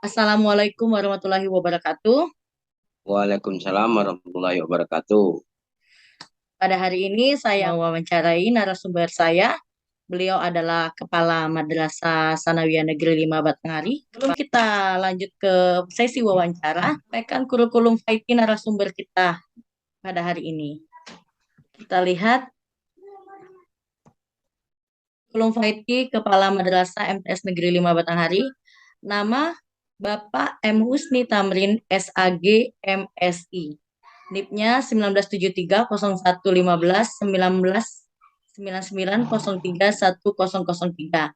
Assalamualaikum warahmatullahi wabarakatuh. Waalaikumsalam warahmatullahi wabarakatuh. Pada hari ini saya mewawancarai narasumber saya. Beliau adalah Kepala Madrasah Sanawiyah Negeri 5 Batanghari. Sebelum kita lanjut ke sesi wawancara, sampaikan kurikulum IT narasumber kita pada hari ini. Kita lihat kurikulum IT Kepala Madrasah MTS Negeri 5 Batanghari. Nama Bapak M. Husni Tamrin SAG MSI. NIP-nya 1973 0115 19 99 03 1003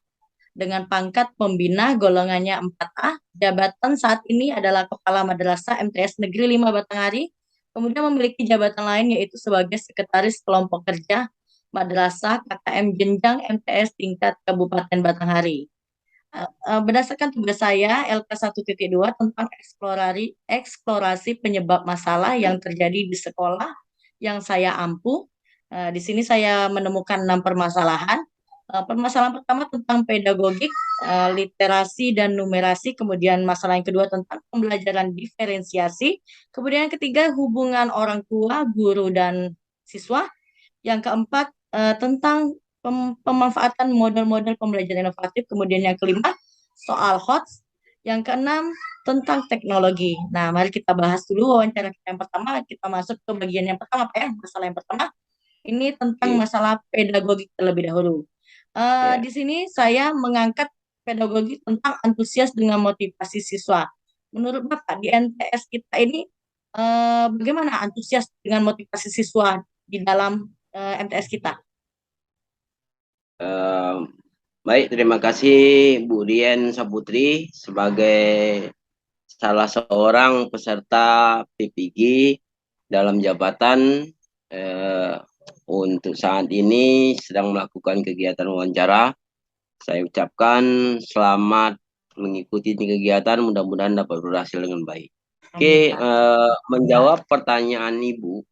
dengan pangkat pembina golongannya 4A. Jabatan saat ini adalah Kepala Madrasah MTS Negeri 5 Batanghari. Kemudian memiliki jabatan lain yaitu sebagai Sekretaris Kelompok Kerja Madrasah KKM Jenjang MTS tingkat Kabupaten Batanghari. Berdasarkan tugas saya LK1.2 tentang eksplorasi penyebab masalah yang terjadi di sekolah yang saya ampu. Di sini saya menemukan 6 permasalahan. Permasalahan pertama tentang pedagogik, literasi dan numerasi, kemudian masalah yang kedua tentang pembelajaran diferensiasi, kemudian yang ketiga hubungan orang tua, guru dan siswa, yang keempat tentang pemanfaatan model-model pembelajaran inovatif. Kemudian yang kelima, soal HOTS. Yang keenam, tentang teknologi. Nah, mari kita bahas dulu wawancara kita yang pertama. Kita masuk ke bagian yang pertama, Pak ya. Masalah yang pertama, ini tentang Oke, masalah pedagogik terlebih dahulu. ya. Di sini saya mengangkat pedagogi tentang antusias dengan motivasi siswa. Menurut Bapak, di NTS kita ini bagaimana antusias dengan motivasi siswa di dalam MTS kita? Eh, Baik, terima kasih Bu Dian Saputri sebagai salah seorang peserta PPG dalam jabatan eh, untuk saat ini sedang melakukan kegiatan wawancara. Saya ucapkan selamat mengikuti kegiatan, mudah-mudahan dapat berhasil dengan baik. Oke, Amin, Pak. menjawab pertanyaan Ibu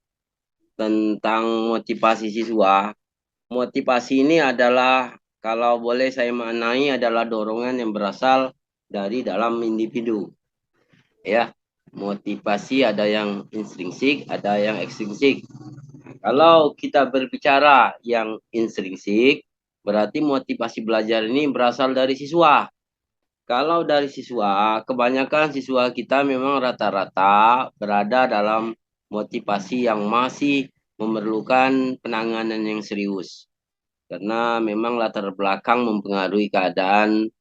tentang motivasi siswa. Motivasi ini adalah, kalau boleh saya maknai, adalah dorongan yang berasal dari dalam individu. Ya, motivasi ada yang intrinsik, ada yang ekstrinsik. Kalau kita berbicara yang intrinsik, berarti motivasi belajar ini berasal dari siswa. Kalau dari siswa, kebanyakan siswa kita memang rata-rata berada dalam motivasi yang masih memerlukan penanganan yang serius. Karena memang latar belakang mempengaruhi keadaan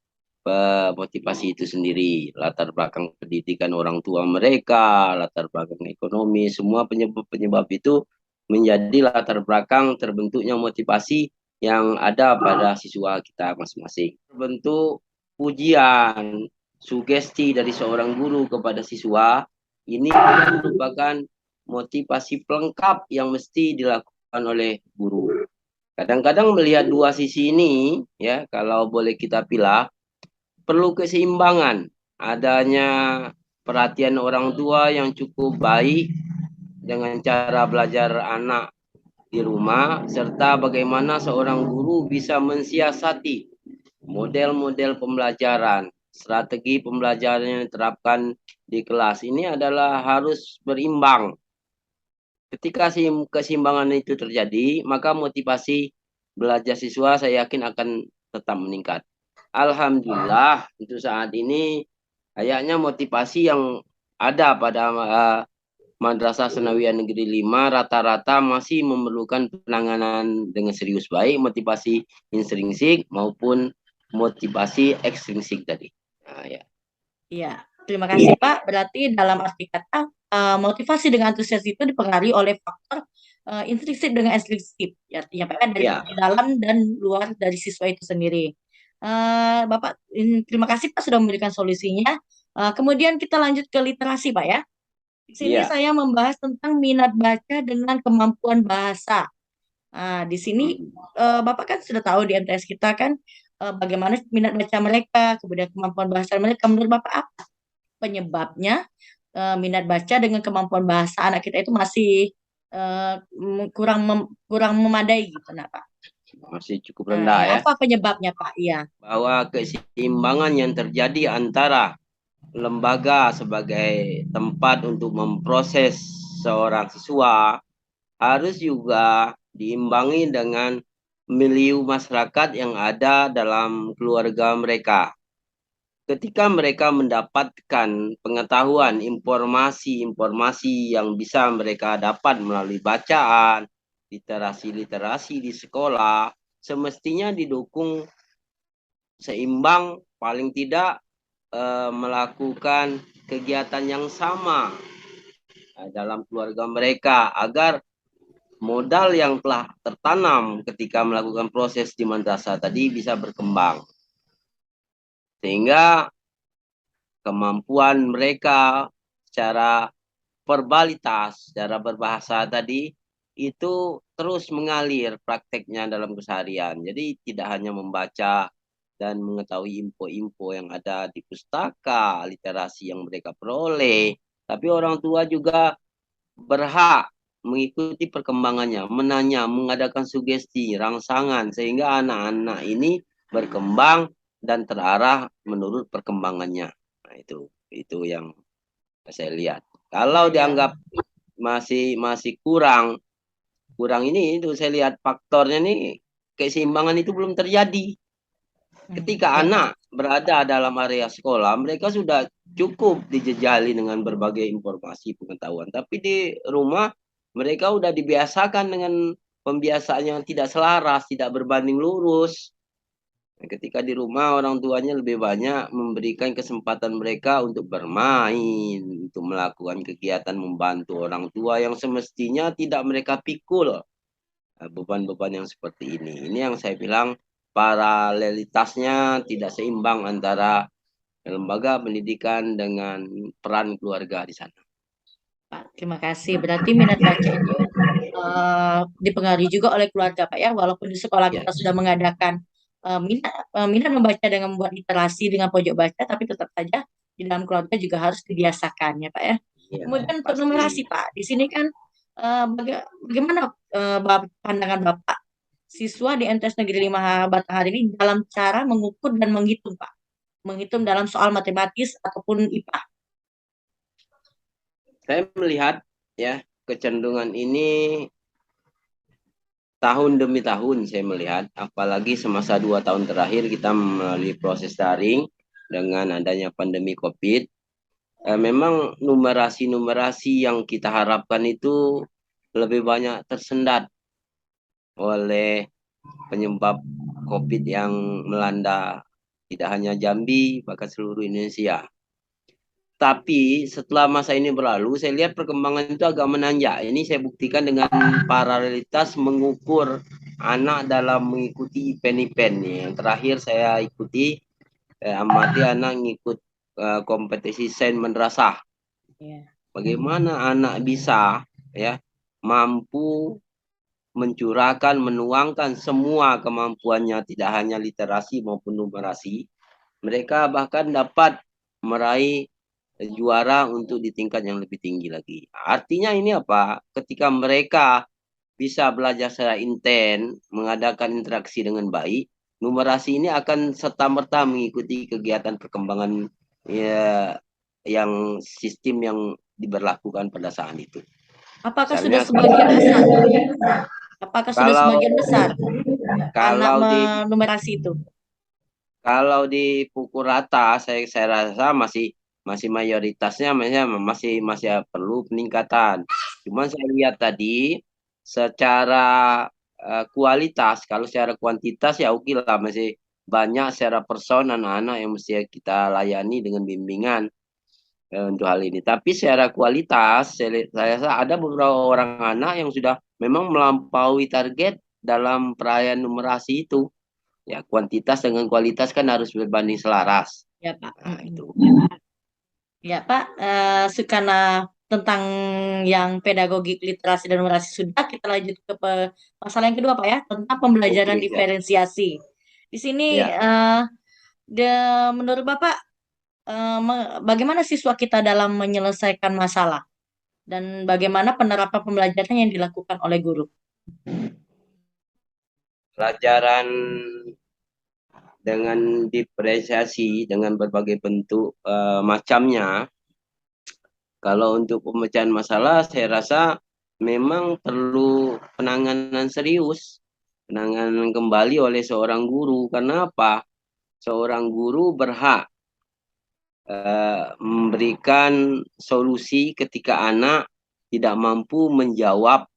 motivasi itu sendiri. Latar belakang pendidikan orang tua mereka, latar belakang ekonomi, semua penyebab-penyebab itu menjadi latar belakang terbentuknya motivasi yang ada pada siswa kita masing-masing. Bentuk pujian, sugesti dari seorang guru kepada siswa, ini merupakan motivasi pelengkap yang mesti dilakukan oleh guru. Kadang-kadang melihat dua sisi ini, ya, kalau boleh kita pilih, perlu keseimbangan. Adanya perhatian orang tua yang cukup baik dengan cara belajar anak di rumah, serta bagaimana seorang guru bisa mensiasati model-model pembelajaran, strategi pembelajaran yang diterapkan di kelas. Ini adalah harus berimbang. Ketika keseimbangan itu terjadi, maka motivasi belajar siswa saya yakin akan tetap meningkat. Alhamdulillah untuk saat ini kayaknya motivasi yang ada pada Madrasah Sanawiyah Negeri 5 rata-rata masih memerlukan penanganan dengan serius, baik motivasi intrinsik maupun motivasi ekstrinsik tadi. Nah, ya. Iya, terima kasih Pak. Berarti dalam arti kata motivasi dengan antusias itu dipengaruhi oleh faktor intrinsik dengan ekstrinsik. Artinya Pak dari Ya, dalam dan luar dari siswa itu sendiri. Bapak, terima kasih Pak sudah memberikan solusinya. Kemudian kita lanjut ke literasi Pak ya. Di sini iya. saya membahas tentang minat baca dengan kemampuan bahasa. Di sini Bapak kan sudah tahu di MTS kita kan bagaimana minat baca mereka, kemudian kemampuan bahasa mereka. Menurut Bapak apa penyebabnya minat baca dengan kemampuan bahasa anak kita itu masih kurang memadai gitu, nah Pak. Masih cukup Nah, rendah ya ya. apa penyebabnya Pak? Iya, Bahwa keseimbangan yang terjadi antara lembaga sebagai tempat untuk memproses seorang siswa harus juga diimbangi dengan milieu masyarakat yang ada dalam keluarga mereka. Ketika mereka mendapatkan pengetahuan, informasi-informasi yang bisa mereka dapat melalui bacaan, literasi-literasi di sekolah, semestinya didukung seimbang, paling tidak melakukan kegiatan yang sama dalam keluarga mereka agar modal yang telah tertanam ketika melakukan proses di madrasah tadi bisa berkembang. Sehingga kemampuan mereka secara verbalitas, secara berbahasa tadi itu terus mengalir prakteknya dalam keseharian. Jadi tidak hanya membaca dan mengetahui info-info yang ada di pustaka, literasi yang mereka peroleh, tapi orang tua juga berhak mengikuti perkembangannya, menanya, mengadakan sugesti, rangsangan, sehingga anak-anak ini berkembang dan terarah menurut perkembangannya. Nah, itu yang saya lihat. Kalau Ya. dianggap masih kurang kurang ini itu saya lihat faktornya nih keseimbangan itu belum terjadi. Ketika Ya, Pak. anak berada dalam area sekolah, mereka sudah cukup dijejali dengan berbagai informasi pengetahuan. Tapi di rumah mereka sudah dibiasakan dengan pembiasaan yang tidak selaras, tidak berbanding lurus. Ketika di rumah orang tuanya lebih banyak memberikan kesempatan mereka untuk bermain, untuk melakukan kegiatan membantu orang tua yang semestinya tidak mereka pikul beban-beban yang seperti ini. Ini yang saya bilang paralelitasnya tidak seimbang antara lembaga pendidikan dengan peran keluarga di sana. Pak, terima kasih. Berarti minat baca ini dipengaruhi juga oleh keluarga, Pak ya. Walaupun di sekolah Ya, kita sudah mengadakan minat membaca dengan membuat literasi dengan pojok baca, tapi tetap saja di dalam keluarga juga harus dibiasakan ya, Pak ya. ya Kemudian untuk numerasi, pasti. Pak, di sini kan bagaimana pandangan Bapak siswa di MTs Negeri 5 Batanghari ini dalam cara mengukur dan menghitung, Pak? Menghitung dalam soal matematis ataupun IPA. Saya melihat ya kecenderungan ini tahun demi tahun saya melihat, apalagi semasa 2 tahun terakhir kita melalui proses daring dengan adanya pandemi COVID. Memang numerasi-numerasi yang kita harapkan itu lebih banyak tersendat oleh penyebab COVID yang melanda tidak hanya Jambi, bahkan seluruh Indonesia. Tapi setelah masa ini berlalu, saya lihat perkembangan itu agak menanjak. Ini saya buktikan dengan paralelitas mengukur anak dalam mengikuti event-event nih. Yang terakhir saya ikuti amati anak ngikut kompetisi sains madrasah. Ya. Bagaimana anak bisa ya mampu mencurahkan, menuangkan semua kemampuannya, tidak hanya literasi maupun numerasi. Mereka bahkan dapat meraih juara untuk di tingkat yang lebih tinggi lagi. Artinya ini apa? Ketika mereka bisa belajar secara intens, mengadakan interaksi dengan baik, numerasi ini akan serta-merta mengikuti kegiatan perkembangan ya, yang sistem yang diberlakukan pada saat itu. Apakah sudah Misalnya sebagian besar, Pak? Apakah sudah kalau sebagian besar anak kalau di menumerasi itu? Kalau di pukul rata, saya rasa masih masih mayoritasnya masih masih perlu peningkatan. Cuman saya lihat tadi secara kualitas, kalau secara kuantitas ya oke lah masih banyak secara person anak-anak yang mesti kita layani dengan bimbingan untuk hal ini. Tapi secara kualitas, saya rasa ada beberapa orang anak yang sudah memang melampaui target dalam perayaan numerasi itu. Ya, kuantitas dengan kualitas kan harus berbanding selaras. Ya, Pak. Nah, itu. Ya, Pak. Karena tentang yang pedagogik literasi dan numerasi sudah, kita lanjut ke masalah yang kedua, Pak ya, tentang pembelajaran Oke, ya. diferensiasi. Di sini, Ya. menurut Bapak, bagaimana siswa kita dalam menyelesaikan masalah dan bagaimana penerapan pembelajaran yang dilakukan oleh guru? Pelajaran dengan diferensiasi dengan berbagai bentuk macamnya. Kalau untuk pemecahan masalah, saya rasa memang perlu penanganan serius, penanganan kembali oleh seorang guru. Karena apa? Seorang guru berhak memberikan solusi ketika anak tidak mampu menjawab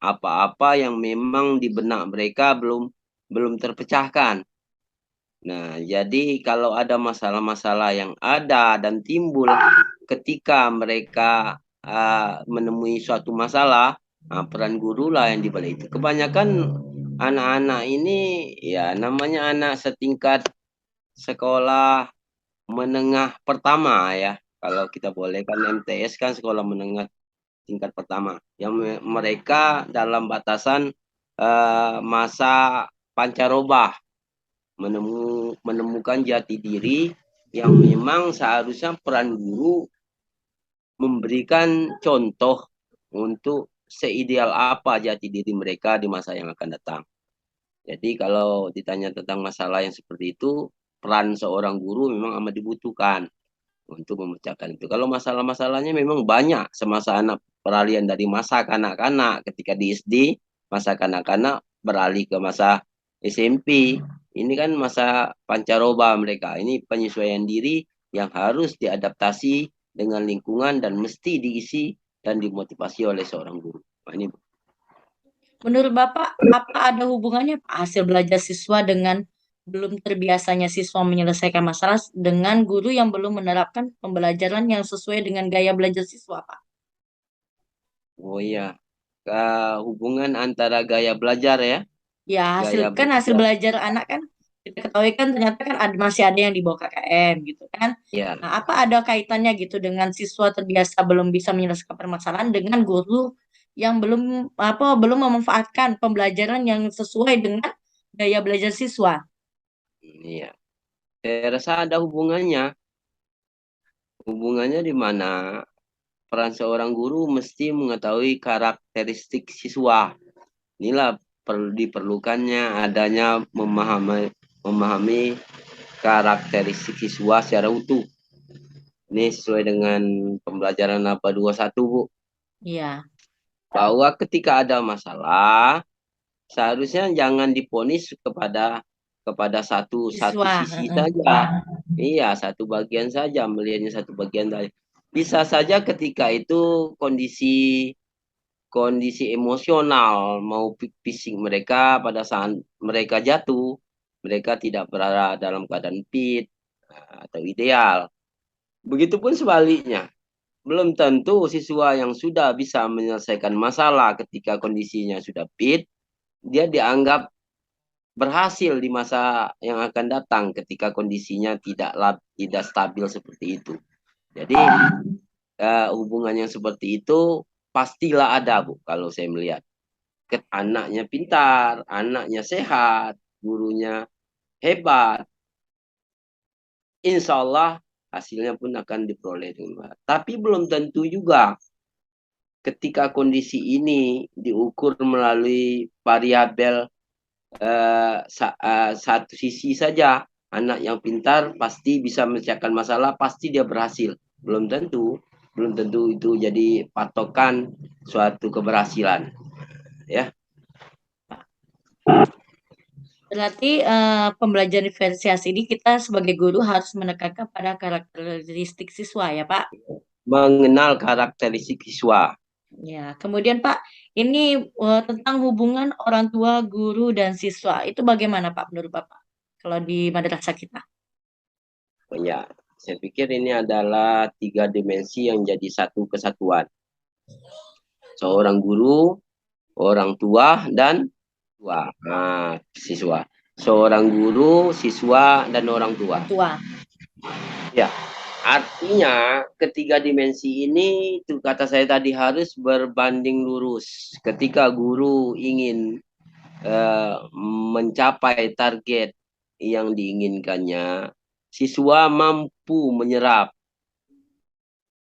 apa-apa yang memang di benak mereka belum terpecahkan. Nah, jadi kalau ada masalah-masalah yang ada dan timbul ketika mereka menemui suatu masalah, peran guru lah yang dibalik itu. Kebanyakan anak-anak ini ya namanya anak setingkat sekolah menengah pertama ya. Kalau kita boleh kan MTS kan sekolah menengah tingkat pertama. Yang mereka dalam batasan masa pancaroba menemukan jati diri yang memang seharusnya peran guru memberikan contoh untuk seideal apa jati diri mereka di masa yang akan datang. Jadi kalau ditanya tentang masalah yang seperti itu, peran seorang guru memang amat dibutuhkan untuk memecahkan itu. Kalau masalah-masalahnya memang banyak semasa anak peralihan dari masa kanak-kanak ketika di SD, masa kanak-kanak beralih ke masa SMP. Ini kan masa pancaroba mereka. Ini penyesuaian diri yang harus diadaptasi dengan lingkungan dan mesti diisi dan dimotivasi oleh seorang guru. Nah, ini Menurut Bapak, apa ada hubungannya Pak, hasil belajar siswa dengan belum terbiasanya siswa menyelesaikan masalah dengan guru yang belum menerapkan pembelajaran yang sesuai dengan gaya belajar siswa, Pak? oh iya, hubungan antara gaya belajar ya, Ya, gaya hasil belajar. belajar anak kan kita ketahui kan ternyata kan masih ada yang di bawah KKM gitu kan. Ya, Nah, apa ada kaitannya gitu dengan siswa terbiasa belum bisa menyelesaikan permasalahan dengan guru yang belum memanfaatkan pembelajaran yang sesuai dengan gaya belajar siswa? iya. Saya rasa ada hubungannya. Hubungannya di mana peran seorang guru mesti mengetahui karakteristik siswa. Inilah diperlukannya adanya memahami karakteristik siswa secara utuh. Ini sesuai dengan pembelajaran apa 21, Bu. Iya, Bahwa ketika ada masalah, seharusnya jangan diponis kepada satu siswa. sisi saja. Iya, satu bagian saja, melihatnya satu bagian saja. Bisa saja ketika itu kondisi emosional mau fisik mereka pada saat mereka jatuh, mereka tidak berada dalam keadaan fit atau ideal. Begitupun sebaliknya, belum tentu siswa yang sudah bisa menyelesaikan masalah ketika kondisinya sudah fit, dia dianggap berhasil di masa yang akan datang ketika kondisinya tidak stabil seperti itu. Jadi hubungan yang seperti itu pastilah ada, Bu, kalau saya melihat. Anaknya pintar, anaknya sehat, gurunya hebat, insya Allah hasilnya pun akan diperoleh dengan baik. Tapi belum tentu juga ketika kondisi ini diukur melalui variabel satu sisi saja. Anak yang pintar pasti bisa menyelesaikan masalah, pasti dia berhasil. Belum tentu itu jadi patokan suatu keberhasilan. Ya, Berarti pembelajaran diferensiasi ini kita sebagai guru harus menekankan pada karakteristik siswa ya, Pak. mengenal karakteristik siswa. Ya, kemudian Pak, ini tentang hubungan orang tua, guru, dan siswa. Itu bagaimana Pak menurut Bapak? Kalau di madrasah kita. Ya, saya pikir ini adalah tiga dimensi yang jadi satu kesatuan. Seorang guru, orang tua, dan siswa. Seorang guru, siswa, dan orang tua. Orang tua. Ya, artinya ketiga dimensi ini, itu kata saya tadi, harus berbanding lurus. Ketika guru ingin mencapai target yang diinginkannya, siswa mampu menyerap,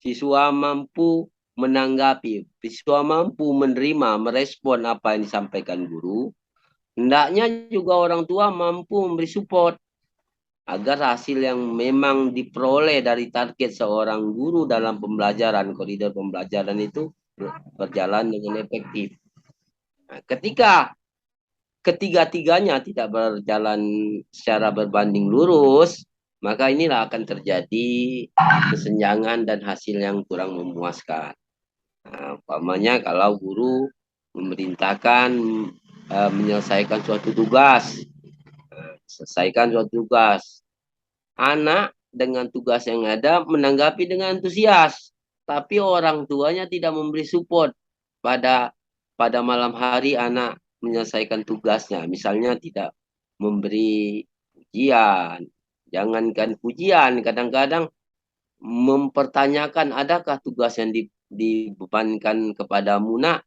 siswa mampu menanggapi, siswa mampu menerima, merespon apa yang disampaikan guru. Hendaknya juga orang tua mampu memberi support, agar hasil yang memang diperoleh dari target seorang guru dalam pembelajaran, koridor pembelajaran itu berjalan dengan efektif. Nah, ketika ketiga-tiganya tidak berjalan secara berbanding lurus, maka inilah akan terjadi kesenjangan dan hasil yang kurang memuaskan. Nah, umpamanya kalau guru memerintahkan menyelesaikan suatu tugas, selesaikan suatu tugas, anak dengan tugas yang ada menanggapi dengan antusias, tapi orang tuanya tidak memberi support pada malam hari anak menyelesaikan tugasnya. Misalnya tidak memberi pujian, jangankan pujian, kadang-kadang mempertanyakan adakah tugas yang dibebankan kepadamu nak.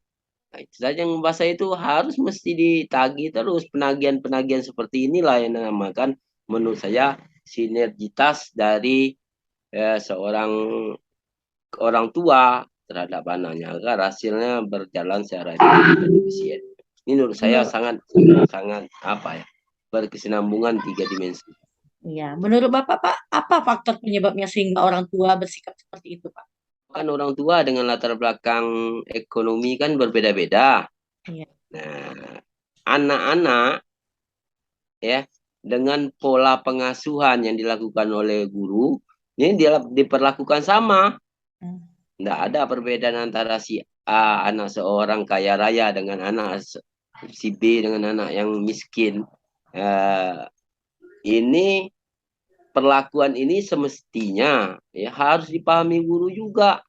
Nah, itu saja yang bahasa itu harus mesti ditagih terus. Penagihan-penagihan seperti inilah yang dinamakan menurut saya sinergitas dari seorang orang tua terhadap anaknya agar hasilnya berjalan secara efisien. Ini menurut saya sangat sangat apa ya, berkesinambungan tiga dimensi. Iya, menurut Bapak, Pak, apa faktor penyebabnya sehingga orang tua bersikap seperti itu, Pak? Kan orang tua dengan latar belakang ekonomi kan berbeda-beda. Iya. Nah, anak-anak ya dengan pola pengasuhan yang dilakukan oleh guru ini dia diperlakukan sama. Tidak ada perbedaan antara si A anak seorang kaya raya dengan anak si B dengan anak yang miskin. Ini perlakuan ini semestinya ya harus dipahami guru juga.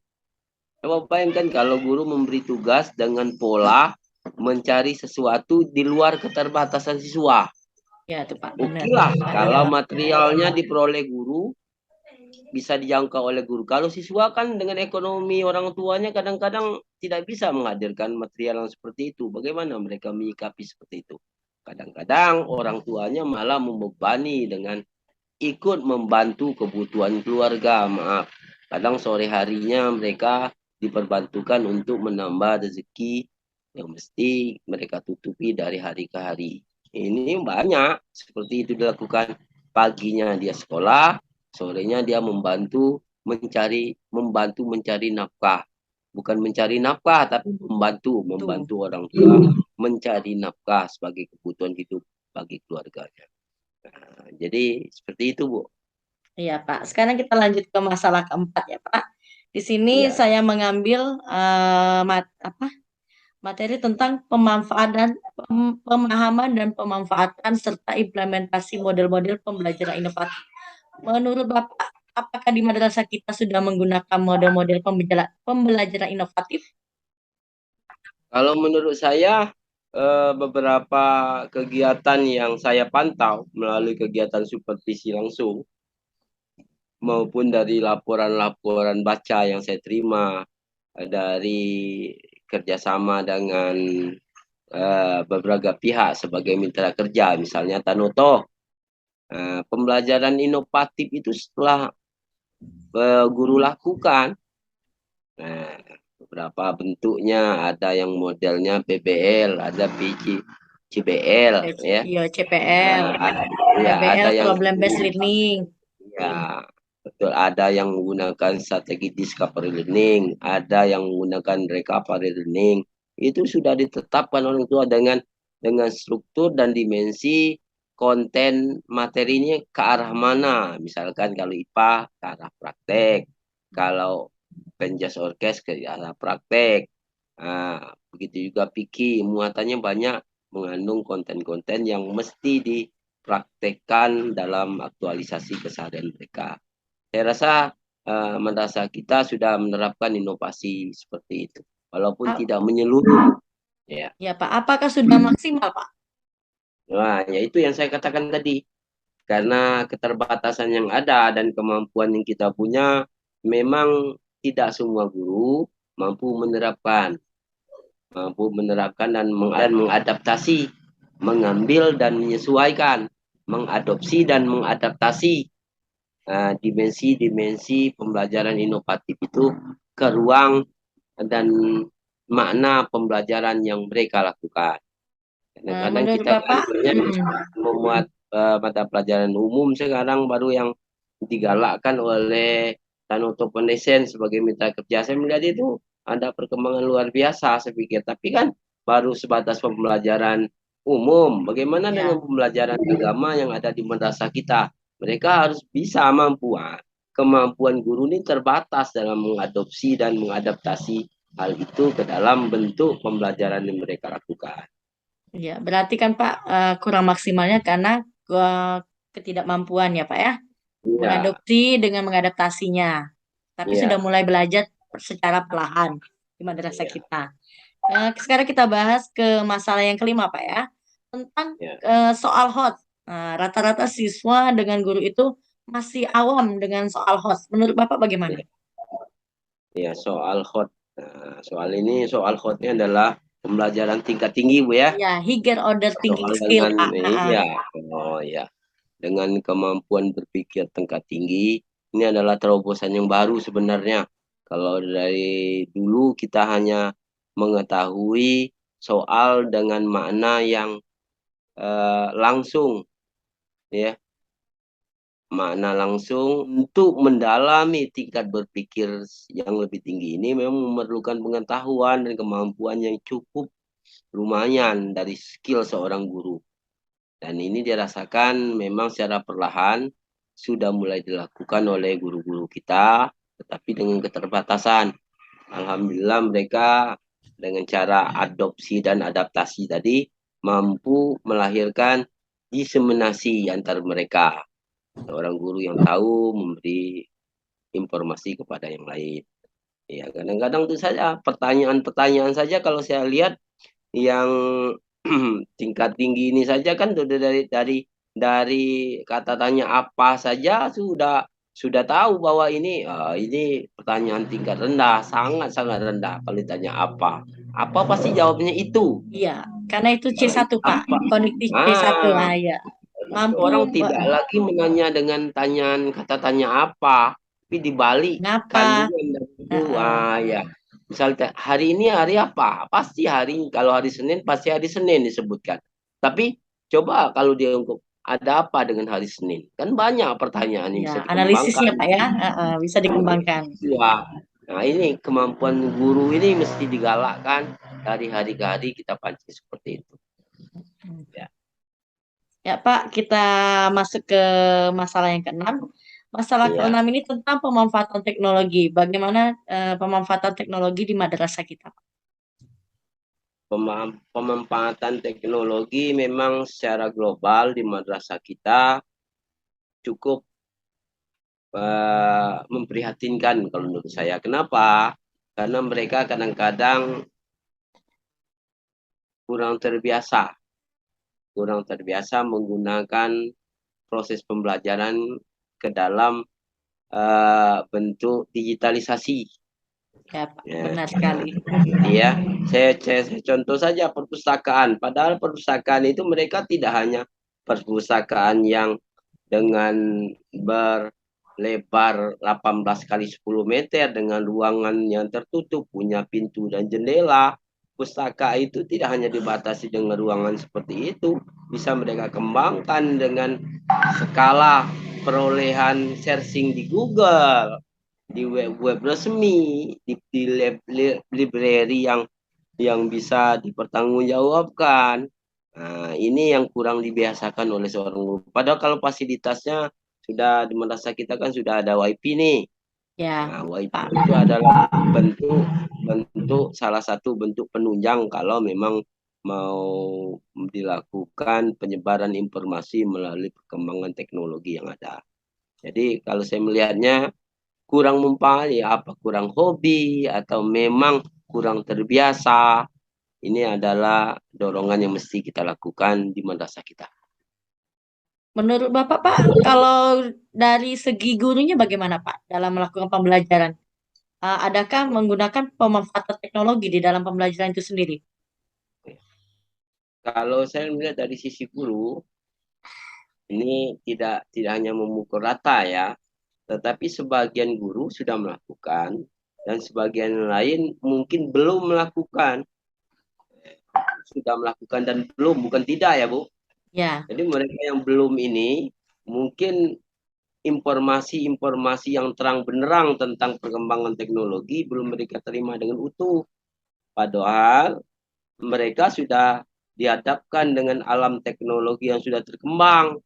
Coba bayangkan kalau guru memberi tugas dengan pola mencari sesuatu di luar keterbatasan siswa. Ya, itu Pak, benar. Oke lah, kalau materialnya diperoleh guru, bisa dijangkau oleh guru. Kalau siswa kan dengan ekonomi orang tuanya kadang-kadang tidak bisa menghadirkan material yang seperti itu. Bagaimana mereka menyikapi seperti itu? Kadang-kadang orang tuanya malah membebani dengan ikut membantu kebutuhan keluarga. Maaf, kadang sore harinya mereka diperbantukan untuk menambah rezeki yang mesti mereka tutupi dari hari ke hari. Ini banyak seperti itu dilakukan. Paginya dia sekolah, sorenya dia membantu mencari nafkah. Bukan mencari nafkah, tapi membantu orang tua mencari nafkah sebagai kebutuhan hidup bagi keluarganya. Nah, jadi seperti itu, Bu. Iya, Pak. Sekarang kita lanjut ke masalah keempat ya, Pak. Di sini Ya. saya mengambil materi tentang pemahaman dan pemanfaatan serta implementasi model-model pembelajaran inovatif. Menurut Bapak, apakah di madrasah kita sudah menggunakan model-model pembelajaran inovatif? Kalau menurut saya, beberapa kegiatan yang saya pantau melalui kegiatan supervisi langsung maupun dari laporan-laporan baca yang saya terima dari kerjasama dengan beberapa pihak sebagai mitra kerja, misalnya Tanoto. Pembelajaran inovatif itu setelah guru lakukan, nah, beberapa bentuknya, ada yang modelnya PBL, ada CBL, ya. Iya, CPL, Ya, PBL, ada yang problem based learning. ya betul, ada yang menggunakan strategi discovery learning, ada yang menggunakan recovery learning. Itu sudah ditetapkan orang tua dengan struktur dan dimensi konten materinya ke arah mana. Misalkan kalau IPA ke arah praktek, kalau penjas orkes ke arah praktek. Nah, begitu juga PIKI, muatannya banyak, mengandung konten-konten yang mesti dipraktekkan dalam aktualisasi keseharian mereka. Saya rasa madrasah kita sudah menerapkan inovasi seperti itu, walaupun tidak menyeluruh. Ya, Ya, Pak. Apakah sudah maksimal, Pak? nah, ya itu yang saya katakan tadi. Karena keterbatasan yang ada dan kemampuan yang kita punya, memang tidak semua guru mampu menerapkan dan mengadaptasi, mengambil dan menyesuaikan, mengadopsi dan mengadaptasi dimensi-dimensi pembelajaran inovatif itu ke ruang dan makna pembelajaran yang mereka lakukan. Kadang-kadang Menurut kita kan Bapak, memuat mata pelajaran umum sekarang baru yang digalakkan oleh Tanoto Foundation sebagai mitra kerja. Saya melihat itu ada perkembangan luar biasa, saya pikir. Tapi kan baru sebatas pembelajaran umum. Bagaimana dengan Ya, pembelajaran agama yang ada di madrasah kita? Mereka harus bisa mampu. Kemampuan guru ini terbatas dalam mengadopsi dan mengadaptasi hal itu ke dalam bentuk pembelajaran yang mereka lakukan. ya. Berarti kan Pak kurang maksimalnya karena eh, ketidakmampuan ya Pak ya, Iya, mengadopsi dengan mengadaptasinya. Tapi sudah iya, mulai belajar secara perlahan di madrasah iya, kita. Sekarang kita bahas ke masalah yang kelima Pak ya, tentang iya. soal HOT. Nah, rata-rata siswa dengan guru itu masih awam dengan soal HOT. Menurut Bapak bagaimana? Iya. Ya, soal hot. Nah, soal ini, soal hotnya adalah pembelajaran tingkat tinggi, Bu ya. Ya, higher order thinking Soal skill, dengan, Pak. iya, oh ya, dengan kemampuan berpikir tingkat tinggi, ini adalah terobosan yang baru sebenarnya. Kalau dari dulu kita hanya mengetahui soal dengan makna yang langsung, ya, makna langsung untuk mendalami tingkat berpikir yang lebih tinggi ini memang memerlukan pengetahuan dan kemampuan yang cukup lumayan dari skill seorang guru. Dan ini dirasakan memang secara perlahan sudah mulai dilakukan oleh guru-guru kita, tetapi dengan keterbatasan. Alhamdulillah mereka dengan cara adopsi dan adaptasi tadi mampu melahirkan diseminasi antar mereka. Seorang guru yang tahu memberi informasi kepada yang lain. Ya, kadang-kadang itu saja pertanyaan-pertanyaan saja kalau saya lihat yang tingkat tinggi ini saja kan udah dari kata tanya apa saja sudah tahu bahwa ini pertanyaan tingkat rendah, sangat-sangat rendah kalau ditanya apa. Apa pasti jawabnya itu. Iya, karena itu c Kalau satu itu Pak. apa? Kognitif C1. Ah, Ah, ya. Mampu orang tidak lagi menanya dengan kata tanya apa, tapi dibalik ngapa. kandungan dari itu. Heeh. Ah ya, misalnya hari ini hari apa? Pasti kalau hari Senin pasti hari Senin disebutkan. Tapi coba kalau dia untuk ada apa dengan hari Senin? Kan banyak pertanyaan yang Ya, bisa analisisnya dikembangkan. Pak ya. Heeh, bisa dikembangkan. Ya. Nah ini kemampuan guru ini mesti digalakkan dari hari ke hari kita pancing seperti itu. Ya, Ya Pak, kita masuk ke masalah yang keenam. Masalah iya. keenam ini tentang pemanfaatan teknologi. Bagaimana pemanfaatan teknologi di madrasah kita, Pak? Pemanfaatan teknologi memang secara global di madrasah kita cukup memprihatinkan kalau menurut saya. Kenapa? Karena mereka kadang-kadang kurang terbiasa, kurang terbiasa menggunakan proses pembelajaran ke dalam bentuk digitalisasi. Ya Pak, Ya, benar sekali. iya, saya contoh saja perpustakaan. Padahal perpustakaan itu mereka tidak hanya perpustakaan yang dengan berlebar 18 kali 10 meter dengan ruangan yang tertutup, punya pintu dan jendela. Pustaka itu tidak hanya dibatasi dengan ruangan seperti itu, bisa mereka kembangkan dengan skala perolehan searching di Google, di web-web resmi, di library yang bisa dipertanggungjawabkan. Nah, ini yang kurang dibiasakan oleh seorang guru. Padahal kalau fasilitasnya sudah di madrasah kita kan sudah ada WiFi nih. Ya, Nah, WiFi Pak. itu adalah bentuk bentuk salah satu bentuk penunjang kalau memang mau dilakukan penyebaran informasi melalui perkembangan teknologi yang ada. Jadi kalau saya melihatnya kurang memahami apa kurang hobi atau memang kurang terbiasa. Ini adalah dorongan yang mesti kita lakukan di madrasah kita. Menurut Bapak, Pak, kalau dari segi gurunya bagaimana, Pak, dalam melakukan pembelajaran? Adakah menggunakan pemanfaatan teknologi di dalam pembelajaran itu sendiri? Kalau saya melihat dari sisi guru, ini tidak hanya memukul rata ya, tetapi sebagian guru sudah melakukan dan sebagian lain mungkin belum melakukan, sudah melakukan dan belum, bukan tidak ya Bu. Ya, Jadi mereka yang belum ini mungkin informasi-informasi yang terang benderang tentang perkembangan teknologi belum mereka terima dengan utuh. Padahal mereka sudah dihadapkan dengan alam teknologi yang sudah terkembang.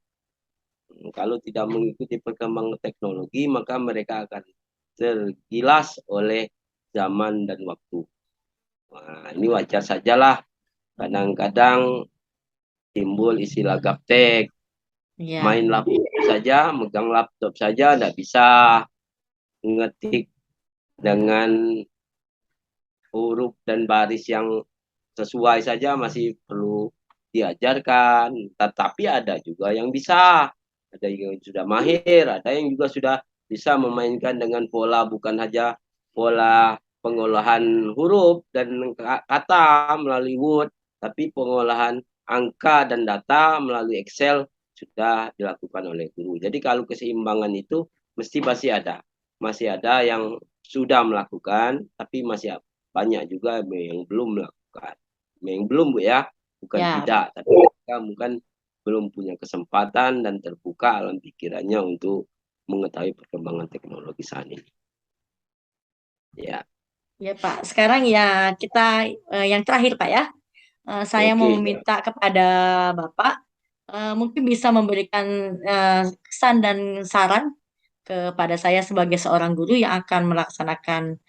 Kalau tidak mengikuti perkembangan teknologi, maka mereka akan tergilas oleh zaman dan waktu. Nah, ini wajar sajalah. Kadang-kadang timbul istilah gaptek, ya, main laptop saja, megang laptop saja, tidak bisa ngetik dengan huruf dan baris yang sesuai saja masih perlu diajarkan. Tetapi ada juga yang bisa, ada yang sudah mahir, ada yang juga sudah bisa memainkan dengan pola bukan saja pola pengolahan huruf dan kata melalui Word, tapi pengolahan angka dan data melalui Excel sudah dilakukan oleh guru. Jadi kalau keseimbangan itu mesti masih ada yang sudah melakukan, tapi masih banyak juga yang belum melakukan. Yang belum Bu ya, bukan ya, tidak, tapi mereka mungkin belum punya kesempatan dan terbuka alam pikirannya untuk mengetahui perkembangan teknologi saat ini. Ya, ya Pak. Sekarang ya kita yang terakhir Pak ya. Saya mau oke. meminta kepada Bapak mungkin bisa memberikan kesan dan saran kepada saya sebagai seorang guru yang akan melaksanakan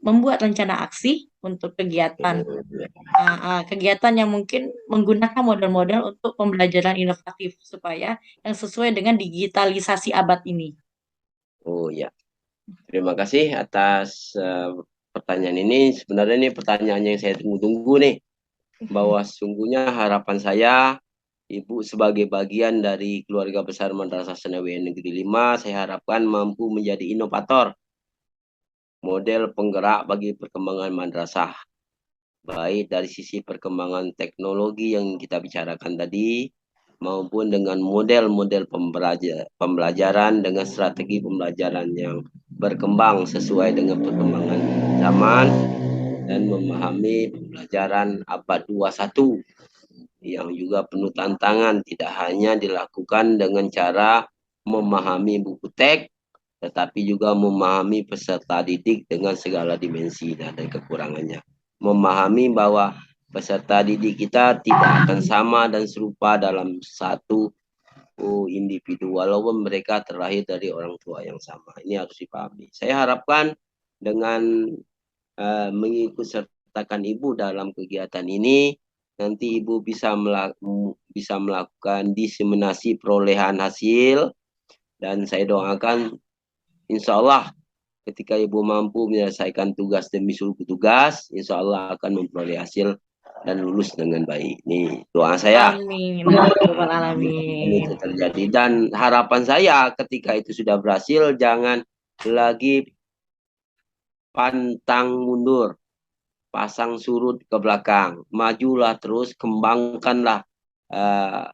membuat rencana aksi untuk kegiatan yang mungkin menggunakan model-model untuk pembelajaran inovatif supaya yang sesuai dengan digitalisasi abad ini. Oh ya, terima kasih atas pertanyaan ini. Sebenarnya ini pertanyaan yang saya tunggu-tunggu nih. Bahwa sungguhnya harapan saya Ibu sebagai bagian dari keluarga besar Madrasah Sanawiyah Negeri 5, saya harapkan mampu menjadi inovator, model penggerak bagi perkembangan madrasah, baik dari sisi perkembangan teknologi yang kita bicarakan tadi, maupun dengan model-model pembelajaran dengan strategi pembelajaran yang berkembang sesuai dengan perkembangan zaman dan memahami pembelajaran abad 21 yang juga penuh tantangan, tidak hanya dilakukan dengan cara memahami buku teks, tetapi juga memahami peserta didik dengan segala dimensi dan kekurangannya. Memahami bahwa peserta didik kita tidak akan sama dan serupa dalam satu individu, walaupun mereka terlahir dari orang tua yang sama. Ini harus dipahami. Saya harapkan dengan mengikut sertakan Ibu dalam kegiatan ini, nanti Ibu bisa melakukan diseminasi perolehan hasil, dan saya doakan insya Allah ketika Ibu mampu menyelesaikan tugas demi seluruh tugas, insya Allah akan memperoleh hasil dan lulus dengan baik. Ini doa saya. Amin. Amin. Ya Rabbal Ini Alamin. terjadi. Dan harapan saya ketika itu sudah berhasil, jangan lagi pantang mundur, pasang surut ke belakang. Majulah terus, kembangkanlah uh,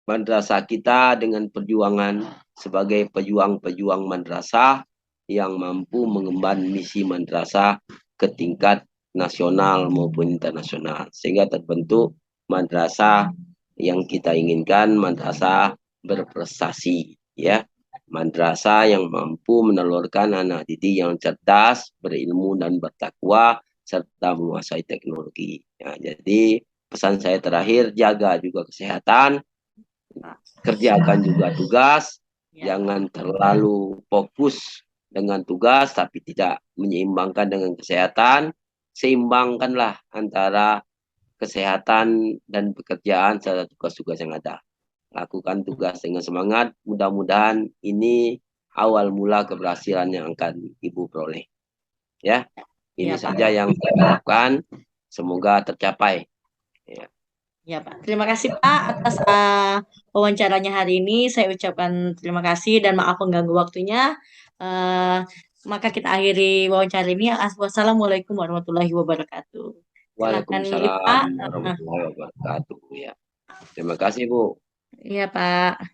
madrasah kita dengan perjuangan sebagai pejuang-pejuang madrasah yang mampu mengemban misi madrasah ke tingkat nasional maupun internasional. Sehingga terbentuk madrasah yang kita inginkan, madrasah berprestasi. Ya, madrasah yang mampu menelurkan anak didik yang cerdas, berilmu dan bertakwa, serta menguasai teknologi. Ya, jadi pesan saya terakhir, jaga juga kesehatan, kerjakan juga tugas, Ya, jangan terlalu fokus dengan tugas tapi tidak menyeimbangkan dengan kesehatan. Seimbangkanlah antara kesehatan dan pekerjaan serta tugas-tugas yang ada. Lakukan tugas dengan semangat, mudah-mudahan ini awal mula keberhasilan yang akan Ibu peroleh. Ya, ini ya saja Pak. yang saya harapkan, semoga tercapai. Ya. Ya Pak. Terima kasih Pak atas wawancaranya hari ini. Saya ucapkan terima kasih dan maaf mengganggu waktunya. Eh, maka kita akhiri wawancara ini. Wassalamualaikum warahmatullahi wabarakatuh. Silakan Waalaikumsalam Pak. warahmatullahi wabarakatuh. Ya. Terima kasih, Bu. Iya Pak.